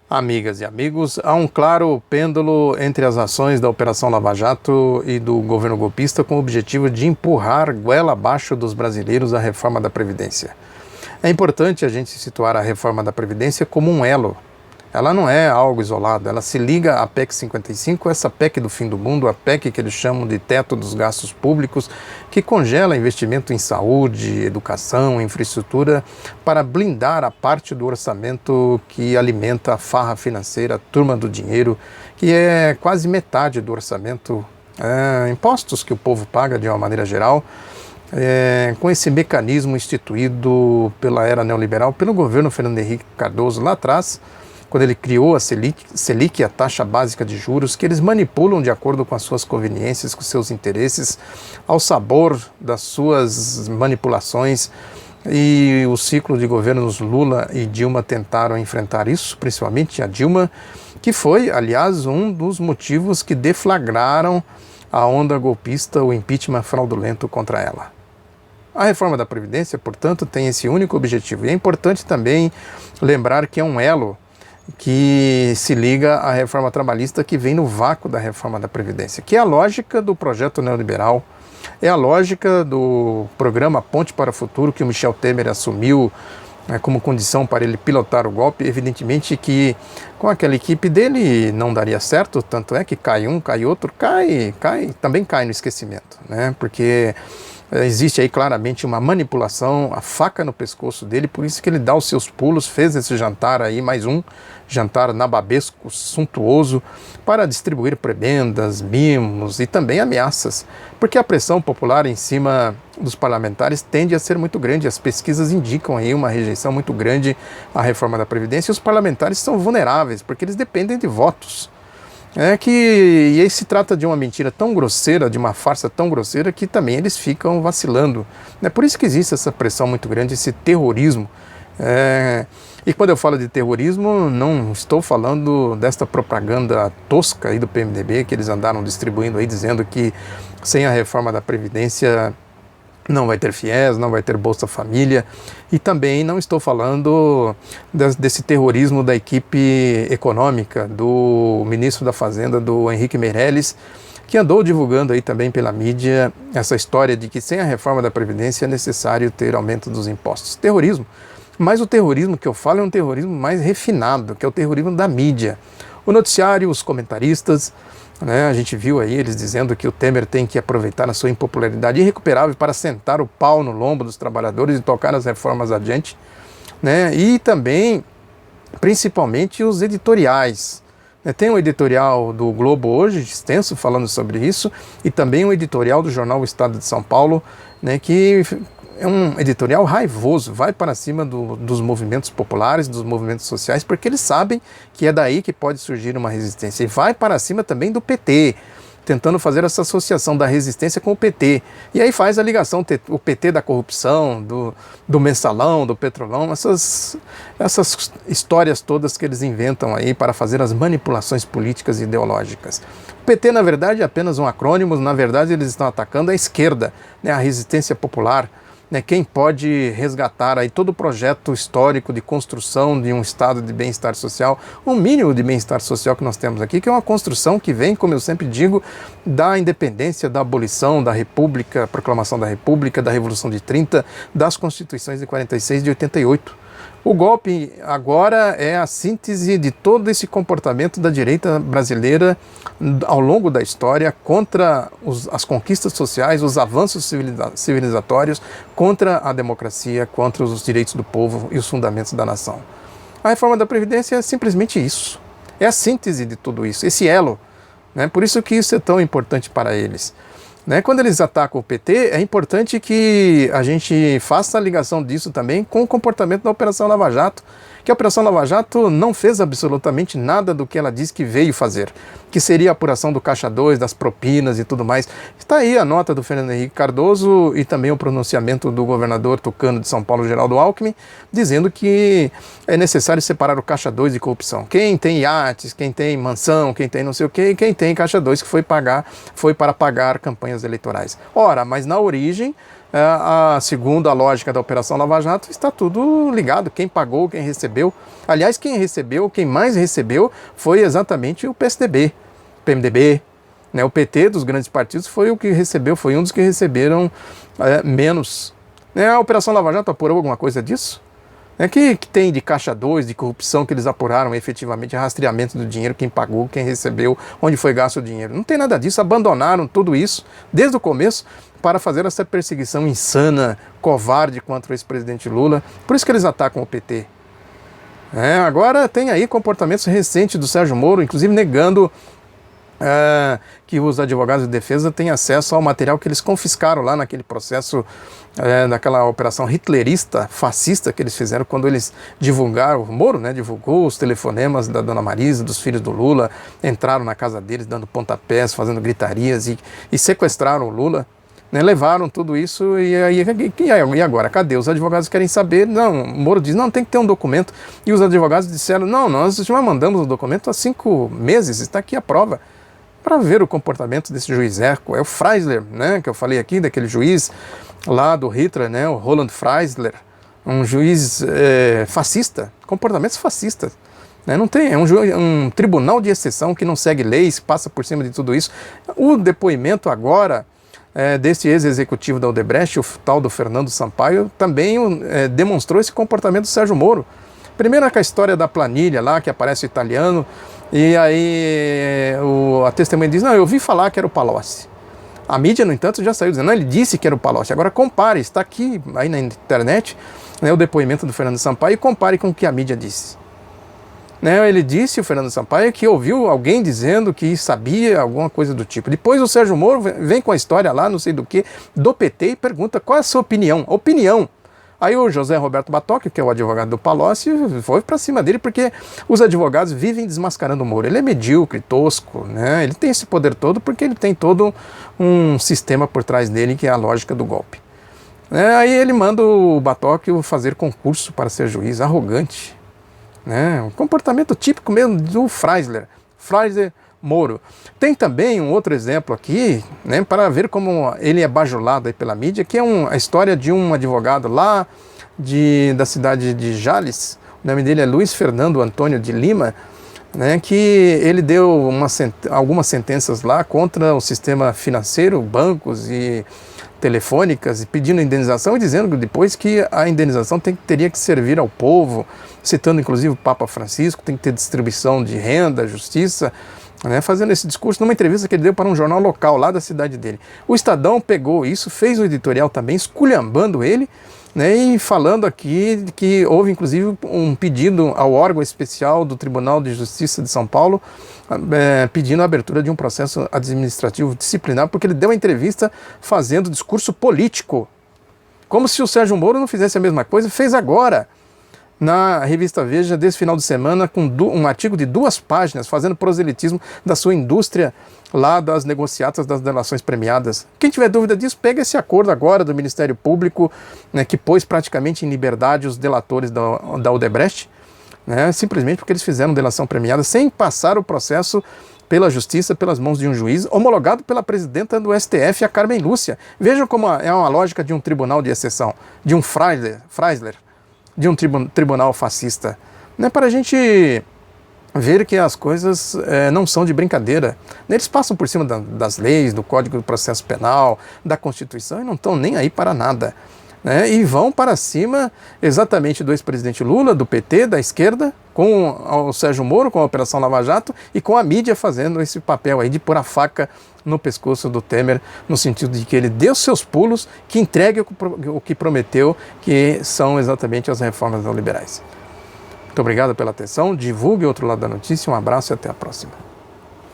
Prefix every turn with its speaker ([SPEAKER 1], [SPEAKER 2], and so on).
[SPEAKER 1] Amigas e amigos, há um claro pêndulo entre as ações da Operação Lava Jato e do governo golpista com o objetivo de empurrar goela abaixo dos brasileiros a reforma da Previdência. É importante a gente situar a reforma da Previdência como um elo. Ela não é algo isolado, ela se liga à PEC 55, essa PEC do fim do mundo, a PEC que eles chamam de teto dos gastos públicos, que congela investimento em saúde, educação, infraestrutura, para blindar a parte do orçamento que alimenta a farra financeira, a turma do dinheiro, que é quase metade do orçamento, impostos que o povo paga de uma maneira geral. Com esse mecanismo instituído pela era neoliberal, pelo governo Fernando Henrique Cardoso lá atrás, quando ele criou a Selic, a taxa básica de juros, que eles manipulam de acordo com as suas conveniências, com seus interesses, ao sabor das suas manipulações. E o ciclo de governos Lula e Dilma tentaram enfrentar isso, principalmente a Dilma, que foi, aliás, um dos motivos que deflagraram a onda golpista, o impeachment fraudulento contra ela. A reforma da Previdência, portanto, tem esse único objetivo. E é importante também lembrar que é um elo que se liga à reforma trabalhista que vem no vácuo da reforma da Previdência, que é a lógica do projeto neoliberal, é a lógica do programa Ponte para o Futuro que o Michel Temer assumiu como condição para ele pilotar o golpe. Evidentemente que com aquela equipe dele não daria certo, tanto é que cai um, cai outro, também cai no esquecimento, né? Porque existe aí claramente uma manipulação, a faca no pescoço dele, por isso que ele dá os seus pulos, fez esse jantar aí, mais um jantar nababesco, suntuoso, para distribuir prebendas, mimos e também ameaças, porque a pressão popular em cima dos parlamentares tende a ser muito grande. As pesquisas indicam aí uma rejeição muito grande à reforma da Previdência, e os parlamentares são vulneráveis, porque eles dependem de votos. E aí se trata de uma mentira tão grosseira, de uma farsa tão grosseira, que também eles ficam vacilando. É por isso que existe essa pressão muito grande, esse terrorismo. E quando eu falo de terrorismo, não estou falando desta propaganda tosca aí do PMDB, que eles andaram distribuindo aí, dizendo que sem a reforma da Previdência não vai ter FIES, não vai ter Bolsa Família, e também não estou falando desse terrorismo da equipe econômica do ministro da Fazenda, do Henrique Meirelles, que andou divulgando aí também pela mídia essa história de que sem a reforma da Previdência é necessário ter aumento dos impostos. Terrorismo. Mas o terrorismo que eu falo é um terrorismo mais refinado, que é o terrorismo da mídia. O noticiário, os comentaristas, a gente viu aí eles dizendo que o Temer tem que aproveitar a sua impopularidade irrecuperável para sentar o pau no lombo dos trabalhadores e tocar as reformas adiante, E também, principalmente, os editoriais. Tem um editorial do Globo hoje, extenso, falando sobre isso, e também um editorial do jornal O Estado de São Paulo, que é um editorial raivoso, vai para cima dos movimentos populares, dos movimentos sociais, porque eles sabem que é daí que pode surgir uma resistência. E vai para cima também do PT, tentando fazer essa associação da resistência com o PT. E aí faz a ligação, o PT da corrupção, do mensalão, do petrolão, essas histórias todas que eles inventam aí para fazer as manipulações políticas e ideológicas. O PT, na verdade, é apenas um acrônimo, na verdade eles estão atacando a esquerda, a resistência popular, quem pode resgatar aí todo o projeto histórico de construção de um estado de bem-estar social, um mínimo de bem-estar social que nós temos aqui, que é uma construção que vem, como eu sempre digo, da independência, da abolição, da República, proclamação da República, da Revolução de 30, das Constituições de 46 e de 88. O golpe agora é a síntese de todo esse comportamento da direita brasileira ao longo da história contra as conquistas sociais, os avanços civilizatórios, contra a democracia, contra os direitos do povo e os fundamentos da nação. A reforma da Previdência é simplesmente isso. É a síntese de tudo isso, esse elo. Por isso que isso é tão importante para eles. Quando eles atacam o PT, é importante que a gente faça a ligação disso também com o comportamento da Operação Lava Jato, que a Operação Lava Jato não fez absolutamente nada do que ela disse que veio fazer, que seria a apuração do Caixa 2, das propinas e tudo mais. Está aí a nota do Fernando Henrique Cardoso e também o pronunciamento do governador tucano de São Paulo, Geraldo Alckmin, dizendo que é necessário separar o Caixa 2 de corrupção. Quem tem iates, quem tem mansão, quem tem não sei o quê, quem tem Caixa 2 que foi para pagar campanhas eleitorais. Ora, mas na origem Segundo a lógica da Operação Lava Jato, está tudo ligado, quem pagou, quem recebeu. Aliás, quem mais recebeu foi exatamente o PSDB, PMDB, né? O PT dos grandes partidos foi o que recebeu, foi um dos que receberam menos. A Operação Lava Jato apurou alguma coisa disso? Que tem de caixa 2, de corrupção que eles apuraram efetivamente, rastreamento do dinheiro, quem pagou, quem recebeu, onde foi gasto o dinheiro. Não tem nada disso, abandonaram tudo isso desde o começo para fazer essa perseguição insana, covarde contra o ex-presidente Lula. Por isso que eles atacam o PT. Agora tem aí comportamentos recentes do Sérgio Moro, inclusive negando que os advogados de defesa têm acesso ao material que eles confiscaram lá naquele processo, daquela operação hitlerista, fascista que eles fizeram quando eles divulgaram, o Moro, divulgou os telefonemas da dona Marisa, dos filhos do Lula, entraram na casa deles dando pontapés, fazendo gritarias e sequestraram o Lula. Levaram tudo isso e agora? Cadê? Os advogados querem saber. Não, o Moro diz, não, tem que ter um documento. E os advogados disseram, não, nós já mandamos o documento há 5 meses, está aqui a prova. Para ver o comportamento desse juiz Erco. É o Freisler, que eu falei aqui, daquele juiz lá do Hitler, o Roland Freisler, um juiz fascista, comportamentos fascistas. Não tem, é um tribunal de exceção que não segue leis, passa por cima de tudo isso. O depoimento agora desse ex-executivo da Odebrecht, o tal do Fernando Sampaio, também demonstrou esse comportamento do Sérgio Moro. Primeiro com a história da planilha lá, que aparece o italiano, e aí a testemunha diz, não, eu ouvi falar que era o Palocci. A mídia, no entanto, já saiu dizendo, não, ele disse que era o Palocci. Agora compare, está aqui aí na internet, o depoimento do Fernando Sampaio, e compare com o que a mídia disse. Ele disse, o Fernando Sampaio, que ouviu alguém dizendo que sabia alguma coisa do tipo. Depois o Sérgio Moro vem com a história lá, não sei do que, do PT e pergunta qual é a sua opinião. Opinião. Aí o José Roberto Batoque, que é o advogado do Palocci, foi para cima dele porque os advogados vivem desmascarando o Moro. Ele é medíocre, tosco, ele tem esse poder todo porque ele tem todo um sistema por trás dele que é a lógica do golpe. Aí ele manda o Batoque fazer concurso para ser juiz, arrogante. Um comportamento típico mesmo do Freisler Moro. Tem também um outro exemplo aqui, para ver como ele é bajulado aí pela mídia, que é a história de um advogado lá da cidade de Jales. O nome dele é Luiz Fernando Antônio de Lima, que ele deu algumas sentenças lá contra o sistema financeiro, bancos e telefônicas, pedindo indenização e dizendo depois que a indenização teria que servir ao povo, citando inclusive o Papa Francisco, tem que ter distribuição de renda, justiça, fazendo esse discurso numa entrevista que ele deu para um jornal local lá da cidade dele. O Estadão pegou isso, fez um editorial também, esculhambando ele, e falando aqui que houve inclusive um pedido ao órgão especial do Tribunal de Justiça de São Paulo, pedindo a abertura de um processo administrativo disciplinar, porque ele deu uma entrevista fazendo discurso político, como se o Sérgio Moro não fizesse a mesma coisa, fez agora, na revista Veja, desse final de semana, com um artigo de 2 páginas, fazendo proselitismo da sua indústria lá das negociatas das delações premiadas. Quem tiver dúvida disso, pega esse acordo agora do Ministério Público, que pôs praticamente em liberdade os delatores da Odebrecht, simplesmente porque eles fizeram delação premiada sem passar o processo pela justiça, pelas mãos de um juiz, homologado pela presidenta do STF, a Carmen Lúcia. Vejam como é uma lógica de um tribunal de exceção, de um Freisler, de um tribunal fascista. Para a gente ver que as coisas não são de brincadeira. Eles passam por cima das leis, do Código do Processo Penal, da Constituição, e não estão nem aí para nada. E vão para cima exatamente do ex-presidente Lula, do PT, da esquerda, com o Sérgio Moro, com a Operação Lava Jato, e com a mídia fazendo esse papel aí de pôr a faca no pescoço do Temer, no sentido de que ele deu seus pulos, que entregue o que prometeu, que são exatamente as reformas neoliberais. Muito obrigado pela atenção, divulgue o outro lado da notícia, um abraço e até a próxima.